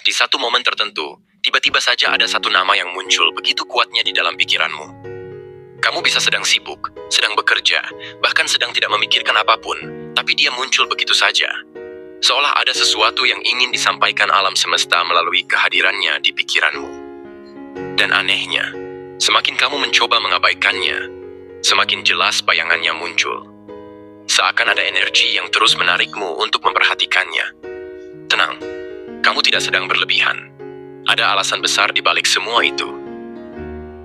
di satu momen tertentu, tiba-tiba saja ada satu nama yang muncul begitu kuatnya di dalam pikiranmu. Kamu bisa sedang sibuk, sedang bekerja, bahkan sedang tidak memikirkan apapun, tapi dia muncul begitu saja. Seolah ada sesuatu yang ingin disampaikan alam semesta melalui kehadirannya di pikiranmu. Dan anehnya, semakin kamu mencoba mengabaikannya, semakin jelas bayangannya muncul. Seakan ada energi yang terus menarikmu untuk memperhatikannya. Tenang, kamu tidak sedang berlebihan. Ada alasan besar di balik semua itu.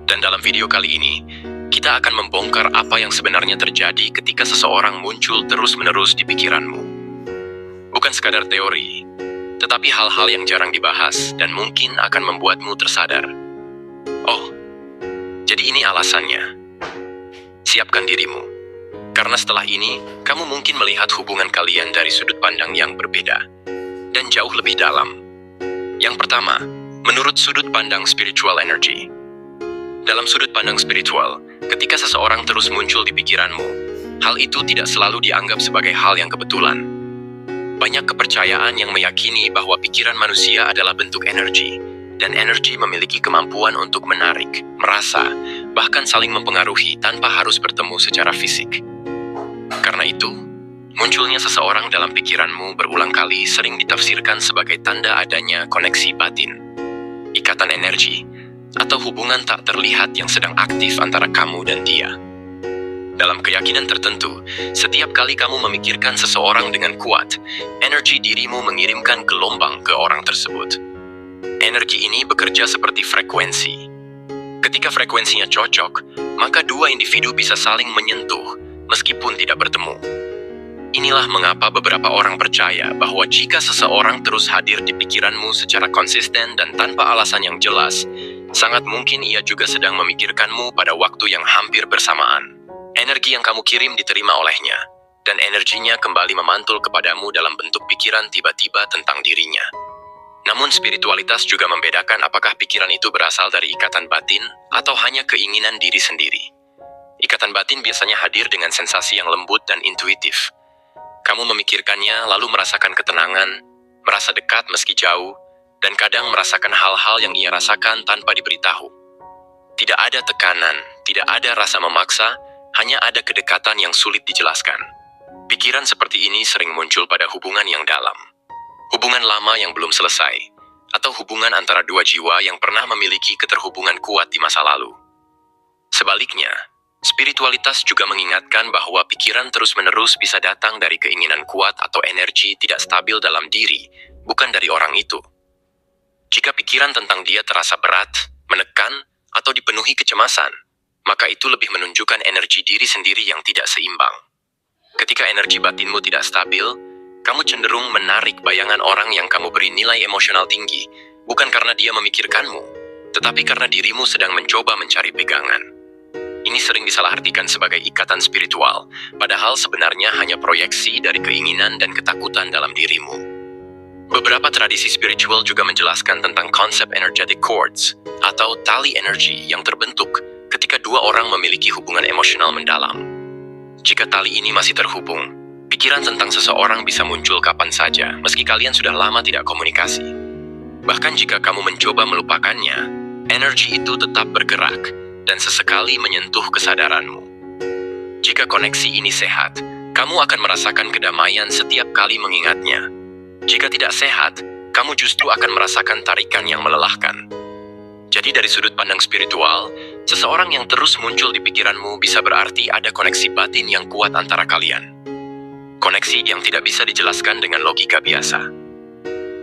Dan dalam video kali ini, kita akan membongkar apa yang sebenarnya terjadi ketika seseorang muncul terus-menerus di pikiranmu. Bukan sekadar teori, tetapi hal-hal yang jarang dibahas dan mungkin akan membuatmu tersadar. Oh, jadi ini alasannya. Siapkan dirimu. Karena setelah ini, kamu mungkin melihat hubungan kalian dari sudut pandang yang berbeda dan jauh lebih dalam. Yang pertama, menurut sudut pandang spiritual energy. Dalam sudut pandang spiritual, ketika seseorang terus muncul di pikiranmu, hal itu tidak selalu dianggap sebagai hal yang kebetulan. Banyak kepercayaan yang meyakini bahwa pikiran manusia adalah bentuk energi, dan energi memiliki kemampuan untuk menarik, merasa, bahkan saling mempengaruhi tanpa harus bertemu secara fisik. Karena itu, munculnya seseorang dalam pikiranmu berulang kali sering ditafsirkan sebagai tanda adanya koneksi batin, ikatan energi, atau hubungan tak terlihat yang sedang aktif antara kamu dan dia. Dalam keyakinan tertentu, setiap kali kamu memikirkan seseorang dengan kuat, energi dirimu mengirimkan gelombang ke orang tersebut. Energi ini bekerja seperti frekuensi. Ketika frekuensinya cocok, maka dua individu bisa saling menyentuh, meskipun tidak bertemu. Inilah mengapa beberapa orang percaya bahwa jika seseorang terus hadir di pikiranmu secara konsisten dan tanpa alasan yang jelas, sangat mungkin ia juga sedang memikirkanmu pada waktu yang hampir bersamaan. Energi yang kamu kirim diterima olehnya, dan energinya kembali memantul kepadamu dalam bentuk pikiran tiba-tiba tentang dirinya. Namun spiritualitas juga membedakan apakah pikiran itu berasal dari ikatan batin atau hanya keinginan diri sendiri. Ikatan batin biasanya hadir dengan sensasi yang lembut dan intuitif. Kamu memikirkannya lalu merasakan ketenangan, merasa dekat meski jauh, dan kadang merasakan hal-hal yang ia rasakan tanpa diberitahu. Tidak ada tekanan, tidak ada rasa memaksa, hanya ada kedekatan yang sulit dijelaskan. Pikiran seperti ini sering muncul pada hubungan yang dalam. Hubungan lama yang belum selesai, atau hubungan antara dua jiwa yang pernah memiliki keterhubungan kuat di masa lalu. Sebaliknya, spiritualitas juga mengingatkan bahwa pikiran terus-menerus bisa datang dari keinginan kuat atau energi tidak stabil dalam diri, bukan dari orang itu. Jika pikiran tentang dia terasa berat, menekan, atau dipenuhi kecemasan, maka itu lebih menunjukkan energi diri sendiri yang tidak seimbang. Ketika energi batinmu tidak stabil, kamu cenderung menarik bayangan orang yang kamu beri nilai emosional tinggi, bukan karena dia memikirkanmu, tetapi karena dirimu sedang mencoba mencari pegangan. Ini sering disalahartikan sebagai ikatan spiritual, padahal sebenarnya hanya proyeksi dari keinginan dan ketakutan dalam dirimu. Beberapa tradisi spiritual juga menjelaskan tentang konsep energetic cords, atau tali energi yang terbentuk ketika dua orang memiliki hubungan emosional mendalam. Jika tali ini masih terhubung, pikiran tentang seseorang bisa muncul kapan saja, meski kalian sudah lama tidak komunikasi. Bahkan jika kamu mencoba melupakannya, energi itu tetap bergerak dan sesekali menyentuh kesadaranmu. Jika koneksi ini sehat, kamu akan merasakan kedamaian setiap kali mengingatnya. Jika tidak sehat, kamu justru akan merasakan tarikan yang melelahkan. Jadi dari sudut pandang spiritual, seseorang yang terus muncul di pikiranmu bisa berarti ada koneksi batin yang kuat antara kalian. Koneksi yang tidak bisa dijelaskan dengan logika biasa.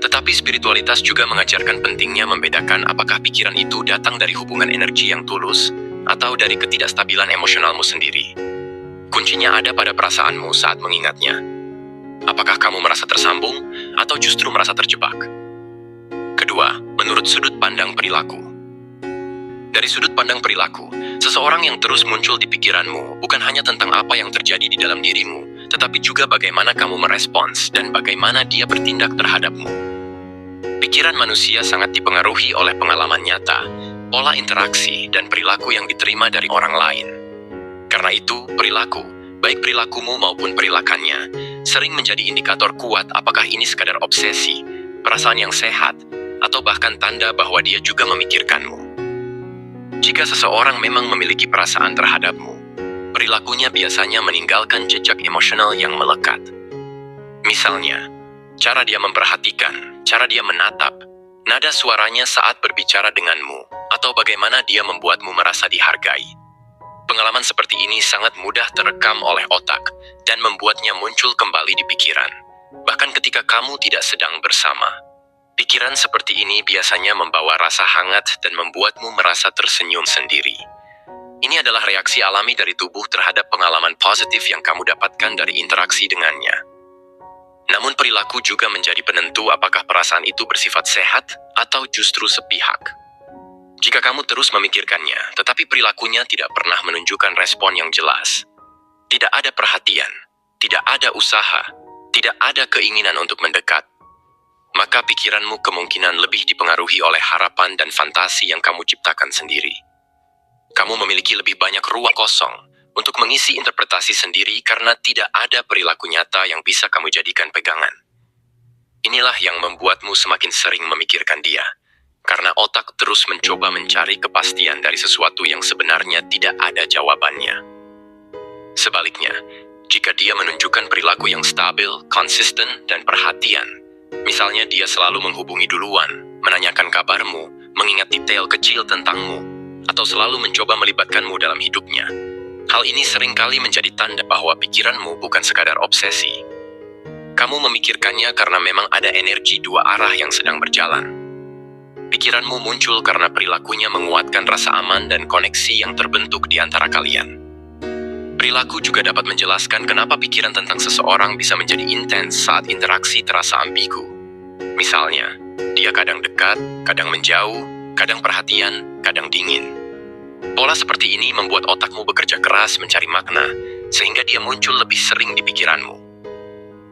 Tetapi spiritualitas juga mengajarkan pentingnya membedakan apakah pikiran itu datang dari hubungan energi yang tulus atau dari ketidakstabilan emosionalmu sendiri. Kuncinya ada pada perasaanmu saat mengingatnya. Apakah kamu merasa tersambung atau justru merasa terjebak? Kedua, menurut sudut pandang perilaku. Dari sudut pandang perilaku, seseorang yang terus muncul di pikiranmu bukan hanya tentang apa yang terjadi di dalam dirimu, tetapi juga bagaimana kamu merespons dan bagaimana dia bertindak terhadapmu. Pikiran manusia sangat dipengaruhi oleh pengalaman nyata, pola interaksi, dan perilaku yang diterima dari orang lain. Karena itu, perilaku, baik perilakumu maupun perilakannya, sering menjadi indikator kuat apakah ini sekadar obsesi, perasaan yang sehat, atau bahkan tanda bahwa dia juga memikirkanmu. Jika seseorang memang memiliki perasaan terhadapmu, perilakunya biasanya meninggalkan jejak emosional yang melekat. Misalnya, cara dia memperhatikan, cara dia menatap, nada suaranya saat berbicara denganmu, atau bagaimana dia membuatmu merasa dihargai. Pengalaman seperti ini sangat mudah terekam oleh otak dan membuatnya muncul kembali di pikiran, bahkan ketika kamu tidak sedang bersama. Pikiran seperti ini biasanya membawa rasa hangat dan membuatmu merasa tersenyum sendiri. Ini adalah reaksi alami dari tubuh terhadap pengalaman positif yang kamu dapatkan dari interaksi dengannya. Namun perilaku juga menjadi penentu apakah perasaan itu bersifat sehat atau justru sepihak. Jika kamu terus memikirkannya, tetapi perilakunya tidak pernah menunjukkan respon yang jelas, tidak ada perhatian, tidak ada usaha, tidak ada keinginan untuk mendekat, maka pikiranmu kemungkinan lebih dipengaruhi oleh harapan dan fantasi yang kamu ciptakan sendiri. Kamu memiliki lebih banyak ruang kosong untuk mengisi interpretasi sendiri karena tidak ada perilaku nyata yang bisa kamu jadikan pegangan. Inilah yang membuatmu semakin sering memikirkan dia, karena otak terus mencoba mencari kepastian dari sesuatu yang sebenarnya tidak ada jawabannya. Sebaliknya, jika dia menunjukkan perilaku yang stabil, konsisten, dan perhatian, misalnya dia selalu menghubungi duluan, menanyakan kabarmu, mengingat detail kecil tentangmu, atau selalu mencoba melibatkanmu dalam hidupnya. Hal ini seringkali menjadi tanda bahwa pikiranmu bukan sekadar obsesi. Kamu memikirkannya karena memang ada energi dua arah yang sedang berjalan. Pikiranmu muncul karena perilakunya menguatkan rasa aman dan koneksi yang terbentuk di antara kalian. Perilaku juga dapat menjelaskan kenapa pikiran tentang seseorang bisa menjadi intens saat interaksi terasa ambigu. Misalnya, dia kadang dekat, kadang menjauh, kadang perhatian, kadang dingin. Pola seperti ini membuat otakmu bekerja keras mencari makna, sehingga dia muncul lebih sering di pikiranmu.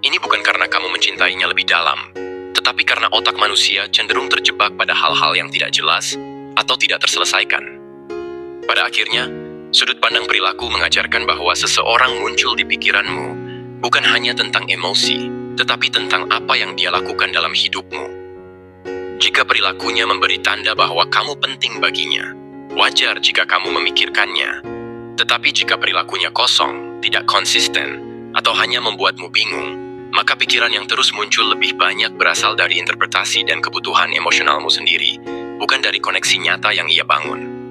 Ini bukan karena kamu mencintainya lebih dalam, tetapi karena otak manusia cenderung terjebak pada hal-hal yang tidak jelas atau tidak terselesaikan. Pada akhirnya, sudut pandang perilaku mengajarkan bahwa seseorang muncul di pikiranmu bukan hanya tentang emosi, tetapi tentang apa yang dia lakukan dalam hidupmu. Jika perilakunya memberi tanda bahwa kamu penting baginya, wajar jika kamu memikirkannya. Tetapi jika perilakunya kosong, tidak konsisten, atau hanya membuatmu bingung, maka pikiran yang terus muncul lebih banyak berasal dari interpretasi dan kebutuhan emosionalmu sendiri, bukan dari koneksi nyata yang ia bangun.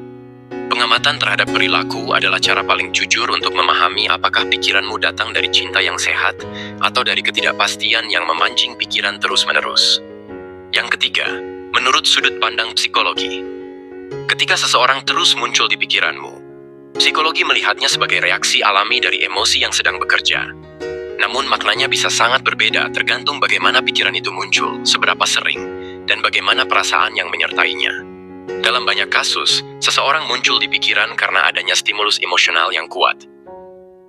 Pengamatan terhadap perilaku adalah cara paling jujur untuk memahami apakah pikiranmu datang dari cinta yang sehat atau dari ketidakpastian yang memancing pikiran terus-menerus. Yang ketiga, menurut sudut pandang psikologi. Ketika seseorang terus muncul di pikiranmu, psikologi melihatnya sebagai reaksi alami dari emosi yang sedang bekerja. Namun maknanya bisa sangat berbeda tergantung bagaimana pikiran itu muncul, seberapa sering, dan bagaimana perasaan yang menyertainya. Dalam banyak kasus, seseorang muncul di pikiran karena adanya stimulus emosional yang kuat.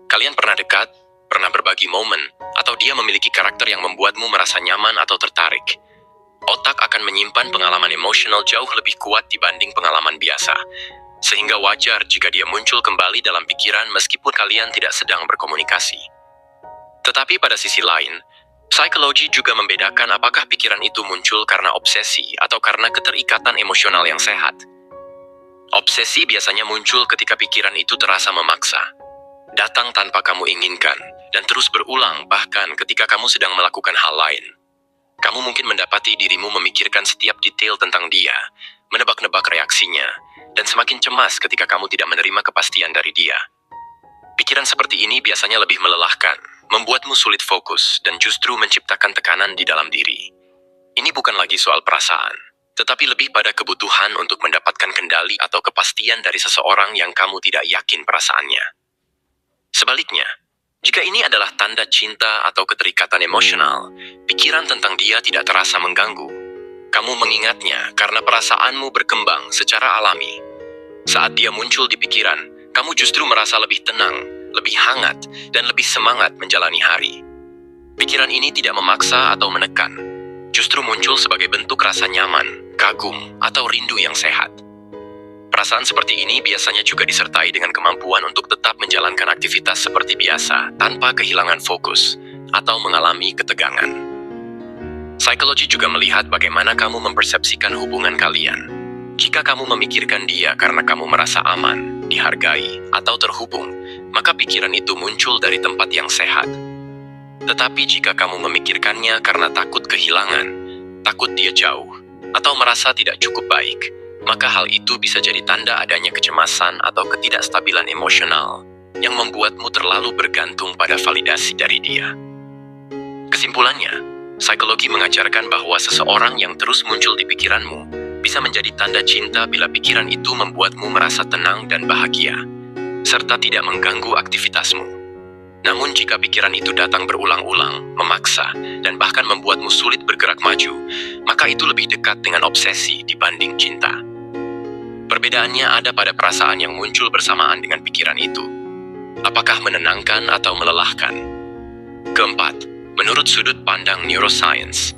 Kalian pernah dekat, pernah berbagi momen, atau dia memiliki karakter yang membuatmu merasa nyaman atau tertarik. Otak akan menyimpan pengalaman emosional jauh lebih kuat dibanding pengalaman biasa, sehingga wajar jika dia muncul kembali dalam pikiran meskipun kalian tidak sedang berkomunikasi. Tetapi pada sisi lain, psikologi juga membedakan apakah pikiran itu muncul karena obsesi atau karena keterikatan emosional yang sehat. Obsesi biasanya muncul ketika pikiran itu terasa memaksa, datang tanpa kamu inginkan, dan terus berulang bahkan ketika kamu sedang melakukan hal lain. Kamu mungkin mendapati dirimu memikirkan setiap detail tentang dia, menebak-nebak reaksinya, dan semakin cemas ketika kamu tidak menerima kepastian dari dia. Pikiran seperti ini biasanya lebih melelahkan, membuatmu sulit fokus, dan justru menciptakan tekanan di dalam diri. Ini bukan lagi soal perasaan, tetapi lebih pada kebutuhan untuk mendapatkan kendali atau kepastian dari seseorang yang kamu tidak yakin perasaannya. Sebaliknya, jika ini adalah tanda cinta atau keterikatan emosional, pikiran tentang dia tidak terasa mengganggu. Kamu mengingatnya karena perasaanmu berkembang secara alami. Saat dia muncul di pikiran, kamu justru merasa lebih tenang, lebih hangat, dan lebih semangat menjalani hari. Pikiran ini tidak memaksa atau menekan, justru muncul sebagai bentuk rasa nyaman, kagum, atau rindu yang sehat. Perasaan seperti ini biasanya juga disertai dengan kemampuan untuk tetap menjalankan aktivitas seperti biasa tanpa kehilangan fokus atau mengalami ketegangan. Psikologi juga melihat bagaimana kamu mempersepsikan hubungan kalian. Jika kamu memikirkan dia karena kamu merasa aman, dihargai, atau terhubung, maka pikiran itu muncul dari tempat yang sehat. Tetapi jika kamu memikirkannya karena takut kehilangan, takut dia jauh, atau merasa tidak cukup baik, maka hal itu bisa jadi tanda adanya kecemasan atau ketidakstabilan emosional yang membuatmu terlalu bergantung pada validasi dari dia. Kesimpulannya, psikologi mengajarkan bahwa seseorang yang terus muncul di pikiranmu bisa menjadi tanda cinta bila pikiran itu membuatmu merasa tenang dan bahagia, serta tidak mengganggu aktivitasmu. Namun jika pikiran itu datang berulang-ulang, memaksa, dan bahkan membuatmu sulit bergerak maju, maka itu lebih dekat dengan obsesi dibanding cinta. Perbedaannya ada pada perasaan yang muncul bersamaan dengan pikiran itu. Apakah menenangkan atau melelahkan? Keempat, menurut sudut pandang neuroscience.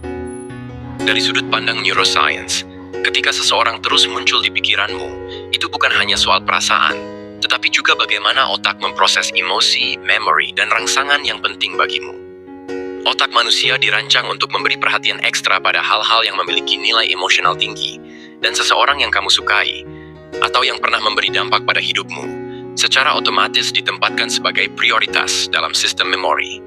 Dari sudut pandang neuroscience, ketika seseorang terus muncul di pikiranmu, itu bukan hanya soal perasaan, tetapi juga bagaimana otak memproses emosi, memori, dan rangsangan yang penting bagimu. Otak manusia dirancang untuk memberi perhatian ekstra pada hal-hal yang memiliki nilai emosional tinggi, dan seseorang yang kamu sukai, atau yang pernah memberi dampak pada hidupmu, secara otomatis ditempatkan sebagai prioritas dalam sistem memori.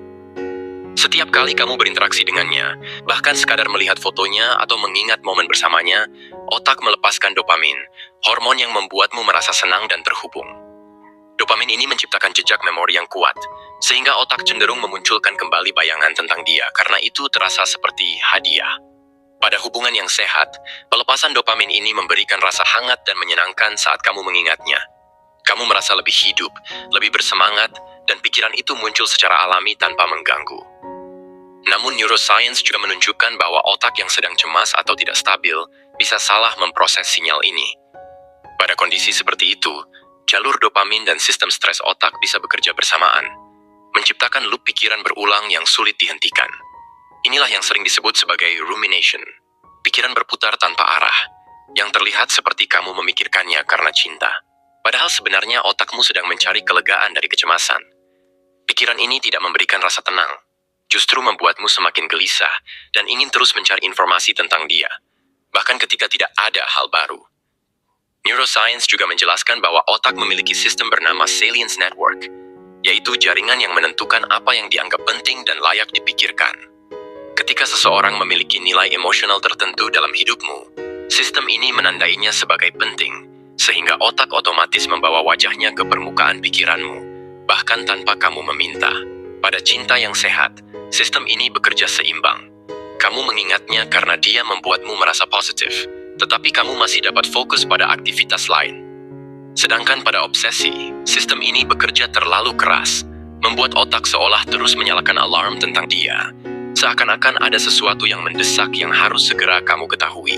Setiap kali kamu berinteraksi dengannya, bahkan sekadar melihat fotonya atau mengingat momen bersamanya, otak melepaskan dopamin, hormon yang membuatmu merasa senang dan terhubung. Dopamin ini menciptakan jejak memori yang kuat, sehingga otak cenderung memunculkan kembali bayangan tentang dia karena itu terasa seperti hadiah. Pada hubungan yang sehat, pelepasan dopamin ini memberikan rasa hangat dan menyenangkan saat kamu mengingatnya. Kamu merasa lebih hidup, lebih bersemangat, dan pikiran itu muncul secara alami tanpa mengganggu. Namun neuroscience juga menunjukkan bahwa otak yang sedang cemas atau tidak stabil bisa salah memproses sinyal ini. Pada kondisi seperti itu, jalur dopamin dan sistem stres otak bisa bekerja bersamaan, menciptakan loop pikiran berulang yang sulit dihentikan. Inilah yang sering disebut sebagai rumination, pikiran berputar tanpa arah, yang terlihat seperti kamu memikirkannya karena cinta. Padahal sebenarnya otakmu sedang mencari kelegaan dari kecemasan. Pikiran ini tidak memberikan rasa tenang, justru membuatmu semakin gelisah dan ingin terus mencari informasi tentang dia, bahkan ketika tidak ada hal baru. Neuroscience juga menjelaskan bahwa otak memiliki sistem bernama salience network, yaitu jaringan yang menentukan apa yang dianggap penting dan layak dipikirkan. Ketika seseorang memiliki nilai emosional tertentu dalam hidupmu, sistem ini menandainya sebagai penting, sehingga otak otomatis membawa wajahnya ke permukaan pikiranmu, bahkan tanpa kamu meminta. Pada cinta yang sehat, sistem ini bekerja seimbang. Kamu mengingatnya karena dia membuatmu merasa positif, tetapi kamu masih dapat fokus pada aktivitas lain. Sedangkan pada obsesi, sistem ini bekerja terlalu keras, membuat otak seolah terus menyalakan alarm tentang dia, seakan-akan ada sesuatu yang mendesak yang harus segera kamu ketahui.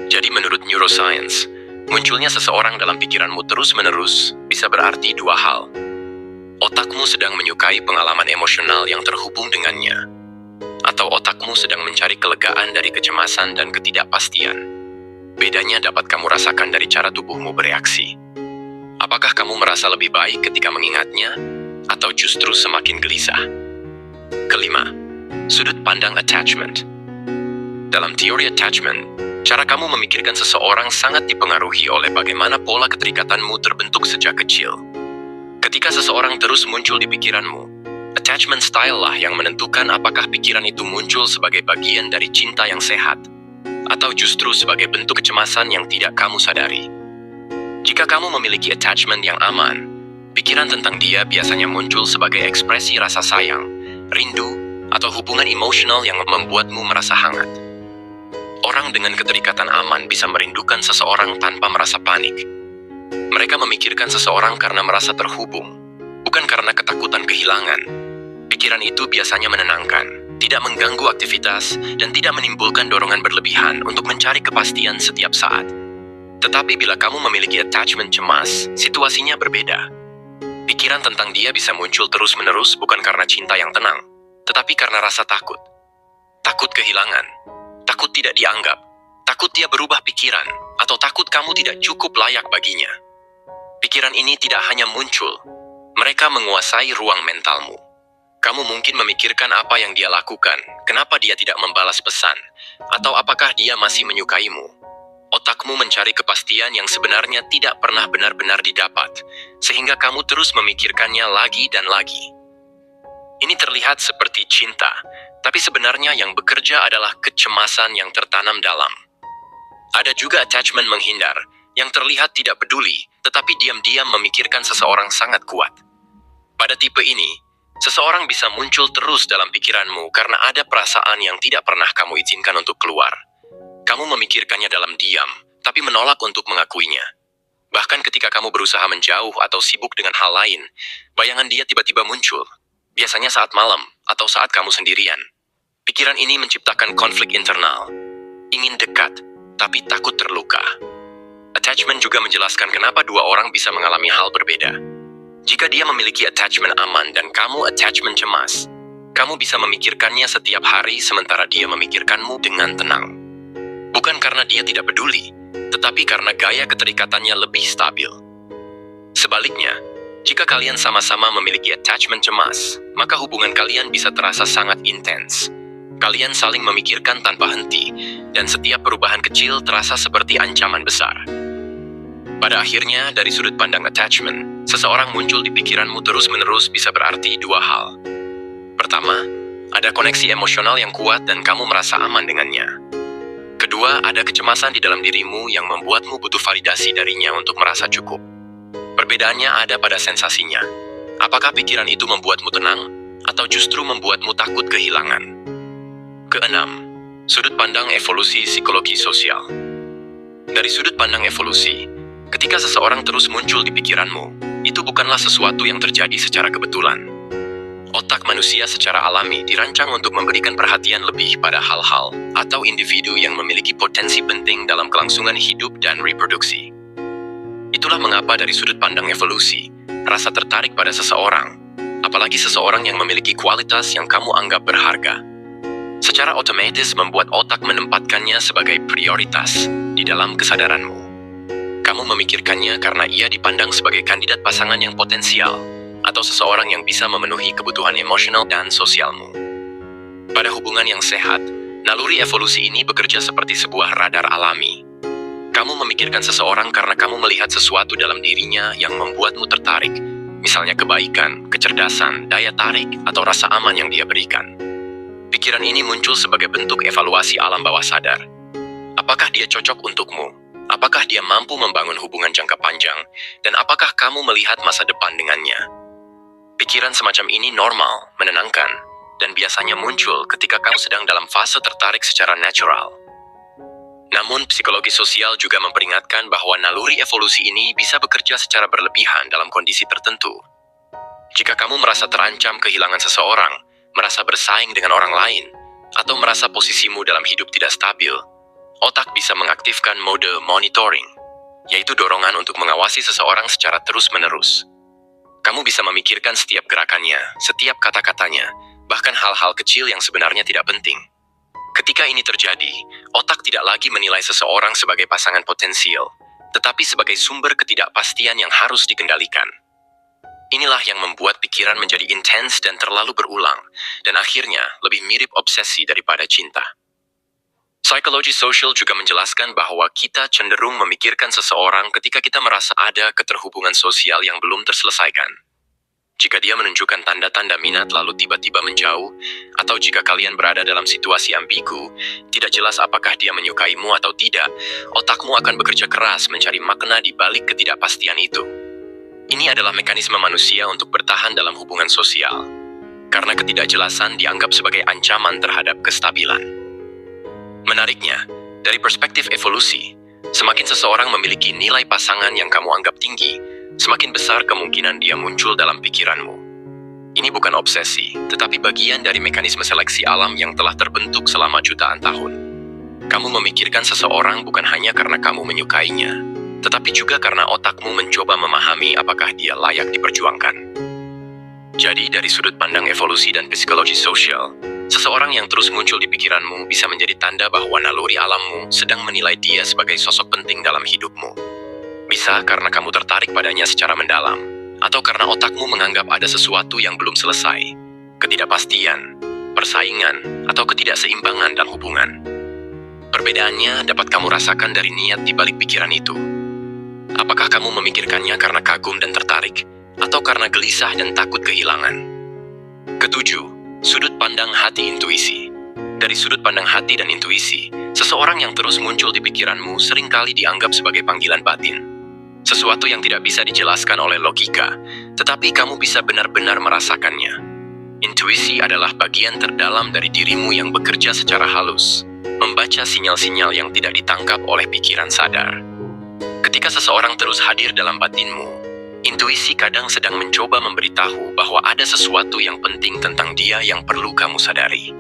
Jadi menurut neuroscience, munculnya seseorang dalam pikiranmu terus-menerus bisa berarti dua hal. Otakmu sedang menyukai pengalaman emosional yang terhubung dengannya, atau otakmu sedang mencari kelegaan dari kecemasan dan ketidakpastian. Bedanya dapat kamu rasakan dari cara tubuhmu bereaksi. Apakah kamu merasa lebih baik ketika mengingatnya, atau justru semakin gelisah? Kelima, sudut pandang attachment. Dalam teori attachment, cara kamu memikirkan seseorang sangat dipengaruhi oleh bagaimana pola keterikatanmu terbentuk sejak kecil. Ketika seseorang terus muncul di pikiranmu, attachment style lah yang menentukan apakah pikiran itu muncul sebagai bagian dari cinta yang sehat, atau justru sebagai bentuk kecemasan yang tidak kamu sadari. Jika kamu memiliki attachment yang aman, pikiran tentang dia biasanya muncul sebagai ekspresi rasa sayang, rindu, atau hubungan emosional yang membuatmu merasa hangat. Orang dengan keterikatan aman bisa merindukan seseorang tanpa merasa panik. Mereka memikirkan seseorang karena merasa terhubung, bukan karena ketakutan kehilangan. Pikiran itu biasanya menenangkan, tidak mengganggu aktivitas, dan tidak menimbulkan dorongan berlebihan untuk mencari kepastian setiap saat. Tetapi bila kamu memiliki attachment cemas, situasinya berbeda. Pikiran tentang dia bisa muncul terus-menerus bukan karena cinta yang tenang, tetapi karena rasa takut. Takut kehilangan, takut tidak dianggap, takut dia berubah pikiran, atau takut kamu tidak cukup layak baginya. Pikiran ini tidak hanya muncul, mereka menguasai ruang mentalmu. Kamu mungkin memikirkan apa yang dia lakukan, kenapa dia tidak membalas pesan, atau apakah dia masih menyukaimu. Otakmu mencari kepastian yang sebenarnya tidak pernah benar-benar didapat, sehingga kamu terus memikirkannya lagi dan lagi. Ini terlihat seperti cinta, tapi sebenarnya yang bekerja adalah kecemasan yang tertanam dalam. Ada juga attachment menghindar, yang terlihat tidak peduli, tetapi diam-diam memikirkan seseorang sangat kuat. Pada tipe ini, seseorang bisa muncul terus dalam pikiranmu karena ada perasaan yang tidak pernah kamu izinkan untuk keluar. Kamu memikirkannya dalam diam, tapi menolak untuk mengakuinya. Bahkan ketika kamu berusaha menjauh atau sibuk dengan hal lain, bayangan dia tiba-tiba muncul. Biasanya saat malam atau saat kamu sendirian. Pikiran ini menciptakan konflik internal. Ingin dekat, tapi takut terluka. Attachment juga menjelaskan kenapa dua orang bisa mengalami hal berbeda. Jika dia memiliki attachment aman dan kamu attachment cemas, kamu bisa memikirkannya setiap hari sementara dia memikirkanmu dengan tenang. Bukan karena dia tidak peduli, tetapi karena gaya keterikatannya lebih stabil. Sebaliknya, jika kalian sama-sama memiliki attachment cemas, maka hubungan kalian bisa terasa sangat intens. Kalian saling memikirkan tanpa henti, dan setiap perubahan kecil terasa seperti ancaman besar. Pada akhirnya, dari sudut pandang attachment, seseorang muncul di pikiranmu terus-menerus bisa berarti dua hal. Pertama, ada koneksi emosional yang kuat dan kamu merasa aman dengannya. Kedua, ada kecemasan di dalam dirimu yang membuatmu butuh validasi darinya untuk merasa cukup. Perbedaannya ada pada sensasinya. Apakah pikiran itu membuatmu tenang, atau justru membuatmu takut kehilangan? Keenam, sudut pandang evolusi psikologi sosial. Dari sudut pandang evolusi, ketika seseorang terus muncul di pikiranmu, itu bukanlah sesuatu yang terjadi secara kebetulan. Otak manusia secara alami dirancang untuk memberikan perhatian lebih pada hal-hal atau individu yang memiliki potensi penting dalam kelangsungan hidup dan reproduksi. Itulah mengapa dari sudut pandang evolusi, rasa tertarik pada seseorang, apalagi seseorang yang memiliki kualitas yang kamu anggap berharga, secara otomatis membuat otak menempatkannya sebagai prioritas di dalam kesadaranmu. Kamu memikirkannya karena ia dipandang sebagai kandidat pasangan yang potensial, atau seseorang yang bisa memenuhi kebutuhan emosional dan sosialmu. Pada hubungan yang sehat, naluri evolusi ini bekerja seperti sebuah radar alami. Kamu memikirkan seseorang karena kamu melihat sesuatu dalam dirinya yang membuatmu tertarik, misalnya kebaikan, kecerdasan, daya tarik, atau rasa aman yang dia berikan. Pikiran ini muncul sebagai bentuk evaluasi alam bawah sadar. Apakah dia cocok untukmu? Apakah dia mampu membangun hubungan jangka panjang? Dan apakah kamu melihat masa depan dengannya? Pikiran semacam ini normal, menenangkan, dan biasanya muncul ketika kamu sedang dalam fase tertarik secara natural. Namun, psikologi sosial juga memperingatkan bahwa naluri evolusi ini bisa bekerja secara berlebihan dalam kondisi tertentu. Jika kamu merasa terancam kehilangan seseorang, merasa bersaing dengan orang lain, atau merasa posisimu dalam hidup tidak stabil, otak bisa mengaktifkan mode monitoring, yaitu dorongan untuk mengawasi seseorang secara terus-menerus. Kamu bisa memikirkan setiap gerakannya, setiap kata-katanya, bahkan hal-hal kecil yang sebenarnya tidak penting. Ketika ini terjadi, otak tidak lagi menilai seseorang sebagai pasangan potensial, tetapi sebagai sumber ketidakpastian yang harus dikendalikan. Inilah yang membuat pikiran menjadi intens dan terlalu berulang, dan akhirnya lebih mirip obsesi daripada cinta. Psikologi sosial juga menjelaskan bahwa kita cenderung memikirkan seseorang ketika kita merasa ada keterhubungan sosial yang belum terselesaikan. Jika dia menunjukkan tanda-tanda minat lalu tiba-tiba menjauh, atau jika kalian berada dalam situasi ambigu, tidak jelas apakah dia menyukaimu atau tidak, otakmu akan bekerja keras mencari makna di balik ketidakpastian itu. Ini adalah mekanisme manusia untuk bertahan dalam hubungan sosial, karena ketidakjelasan dianggap sebagai ancaman terhadap kestabilan. Menariknya, dari perspektif evolusi, semakin seseorang memiliki nilai pasangan yang kamu anggap tinggi, semakin besar kemungkinan dia muncul dalam pikiranmu. Ini bukan obsesi, tetapi bagian dari mekanisme seleksi alam yang telah terbentuk selama jutaan tahun. Kamu memikirkan seseorang bukan hanya karena kamu menyukainya, tetapi juga karena otakmu mencoba memahami apakah dia layak diperjuangkan. Jadi, dari sudut pandang evolusi dan psikologi sosial, seseorang yang terus muncul di pikiranmu bisa menjadi tanda bahwa naluri alammu sedang menilai dia sebagai sosok penting dalam hidupmu. Bisa karena kamu tertarik padanya secara mendalam, atau karena otakmu menganggap ada sesuatu yang belum selesai. ketidakpastian, persaingan, atau ketidakseimbangan dalam hubungan. Perbedaannya dapat kamu rasakan dari niat di balik pikiran itu. Apakah kamu memikirkannya karena kagum dan tertarik, atau karena gelisah dan takut kehilangan? Ketujuh, sudut pandang hati intuisi. Dari sudut pandang hati dan intuisi, seseorang yang terus muncul di pikiranmu seringkali dianggap sebagai panggilan batin. Sesuatu yang tidak bisa dijelaskan oleh logika, tetapi kamu bisa benar-benar merasakannya. Intuisi adalah bagian terdalam dari dirimu yang bekerja secara halus, membaca sinyal-sinyal yang tidak ditangkap oleh pikiran sadar. Ketika seseorang terus hadir dalam batinmu, intuisi kadang sedang mencoba memberitahu bahwa ada sesuatu yang penting tentang dia yang perlu kamu sadari.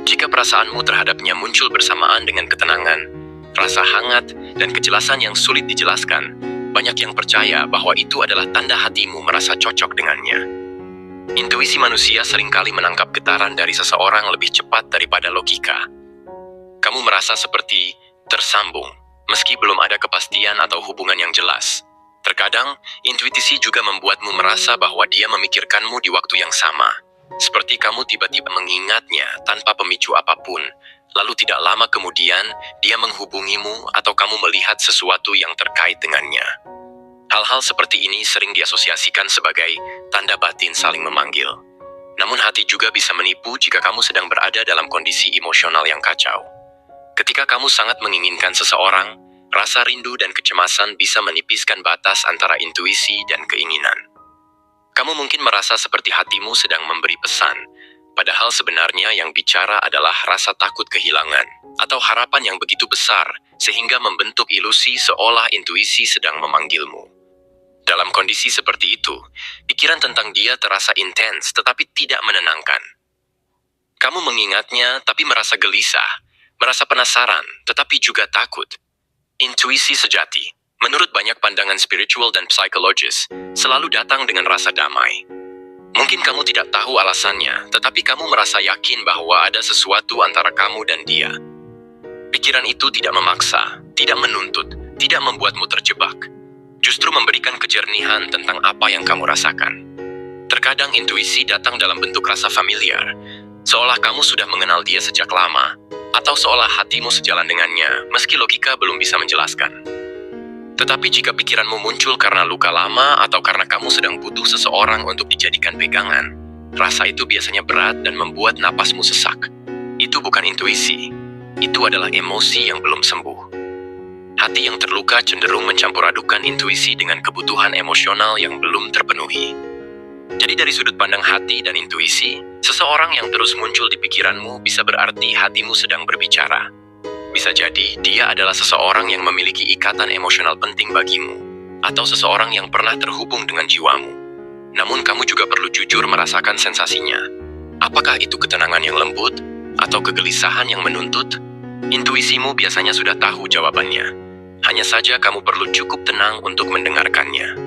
Jika perasaanmu terhadapnya muncul bersamaan dengan ketenangan, rasa hangat, dan kejelasan yang sulit dijelaskan, banyak yang percaya bahwa itu adalah tanda hatimu merasa cocok dengannya. Intuisi manusia seringkali menangkap getaran dari seseorang lebih cepat daripada logika. Kamu merasa seperti tersambung, meski belum ada kepastian atau hubungan yang jelas. Terkadang, intuisi juga membuatmu merasa bahwa dia memikirkanmu di waktu yang sama. Seperti kamu tiba-tiba mengingatnya tanpa pemicu apapun, lalu tidak lama kemudian dia menghubungimu atau kamu melihat sesuatu yang terkait dengannya. Hal-hal seperti ini sering diasosiasikan sebagai tanda batin saling memanggil. Namun hati juga bisa menipu jika kamu sedang berada dalam kondisi emosional yang kacau. Ketika kamu sangat menginginkan seseorang, rasa rindu dan kecemasan bisa menipiskan batas antara intuisi dan keinginan. Kamu mungkin merasa seperti hatimu sedang memberi pesan, padahal sebenarnya yang bicara adalah rasa takut kehilangan atau harapan yang begitu besar sehingga membentuk ilusi seolah intuisi sedang memanggilmu. Dalam kondisi seperti itu, pikiran tentang dia terasa intens tetapi tidak menenangkan. Kamu mengingatnya tapi merasa gelisah, merasa penasaran tetapi juga takut. Intuisi sejati, menurut banyak pandangan spiritual dan psikologis, selalu datang dengan rasa damai. Mungkin kamu tidak tahu alasannya, tetapi kamu merasa yakin bahwa ada sesuatu antara kamu dan dia. Pikiran itu tidak memaksa, tidak menuntut, tidak membuatmu terjebak. Justru memberikan kejernihan tentang apa yang kamu rasakan. Terkadang intuisi datang dalam bentuk rasa familiar, seolah kamu sudah mengenal dia sejak lama, atau seolah hatimu sejalan dengannya, meski logika belum bisa menjelaskan. Tetapi jika pikiranmu muncul karena luka lama atau karena kamu sedang butuh seseorang untuk dijadikan pegangan, rasa itu biasanya berat dan membuat napasmu sesak. Itu bukan intuisi, itu adalah emosi yang belum sembuh. Hati yang terluka cenderung mencampur adukan intuisi dengan kebutuhan emosional yang belum terpenuhi. Jadi dari sudut pandang hati dan intuisi, seseorang yang terus muncul di pikiranmu bisa berarti hatimu sedang berbicara. Bisa jadi dia adalah seseorang yang memiliki ikatan emosional penting bagimu, atau seseorang yang pernah terhubung dengan jiwamu. Namun kamu juga perlu jujur merasakan sensasinya. Apakah itu ketenangan yang lembut, atau kegelisahan yang menuntut? Intuisimu biasanya sudah tahu jawabannya. Hanya saja kamu perlu cukup tenang untuk mendengarkannya.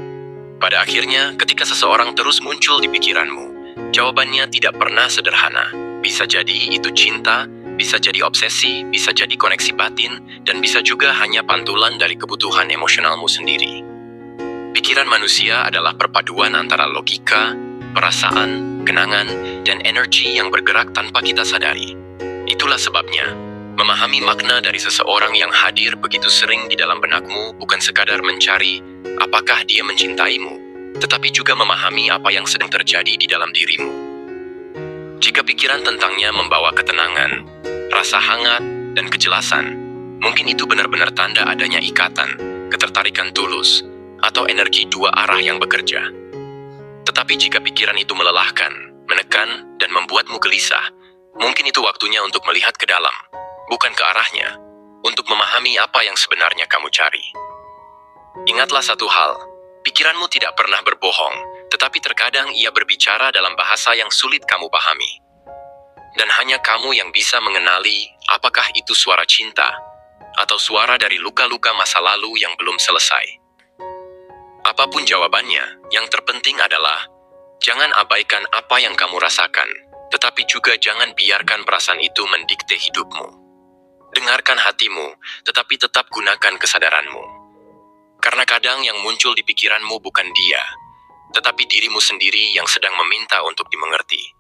Pada akhirnya, ketika seseorang terus muncul di pikiranmu, jawabannya tidak pernah sederhana. Bisa jadi itu cinta, bisa jadi obsesi, bisa jadi koneksi batin, dan bisa juga hanya pantulan dari kebutuhan emosionalmu sendiri. Pikiran manusia adalah perpaduan antara logika, perasaan, kenangan, dan energi yang bergerak tanpa kita sadari. Itulah sebabnya, memahami makna dari seseorang yang hadir begitu sering di dalam benakmu bukan sekadar mencari apakah dia mencintaimu, tetapi juga memahami apa yang sedang terjadi di dalam dirimu. Jika pikiran tentangnya membawa ketenangan, rasa hangat, dan kejelasan, mungkin itu benar-benar tanda adanya ikatan, ketertarikan tulus, atau energi dua arah yang bekerja. Tetapi jika pikiran itu melelahkan, menekan, dan membuatmu gelisah, mungkin itu waktunya untuk melihat ke dalam, bukan ke arahnya, untuk memahami apa yang sebenarnya kamu cari. Ingatlah satu hal, pikiranmu tidak pernah berbohong, tetapi terkadang ia berbicara dalam bahasa yang sulit kamu pahami. Dan hanya kamu yang bisa mengenali apakah itu suara cinta, atau suara dari luka-luka masa lalu yang belum selesai. Apapun jawabannya, yang terpenting adalah, jangan abaikan apa yang kamu rasakan, tetapi juga jangan biarkan perasaan itu mendikte hidupmu. Dengarkan hatimu, tetapi tetap gunakan kesadaranmu. Karena kadang yang muncul di pikiranmu bukan dia, tetapi dirimu sendiri yang sedang meminta untuk dimengerti.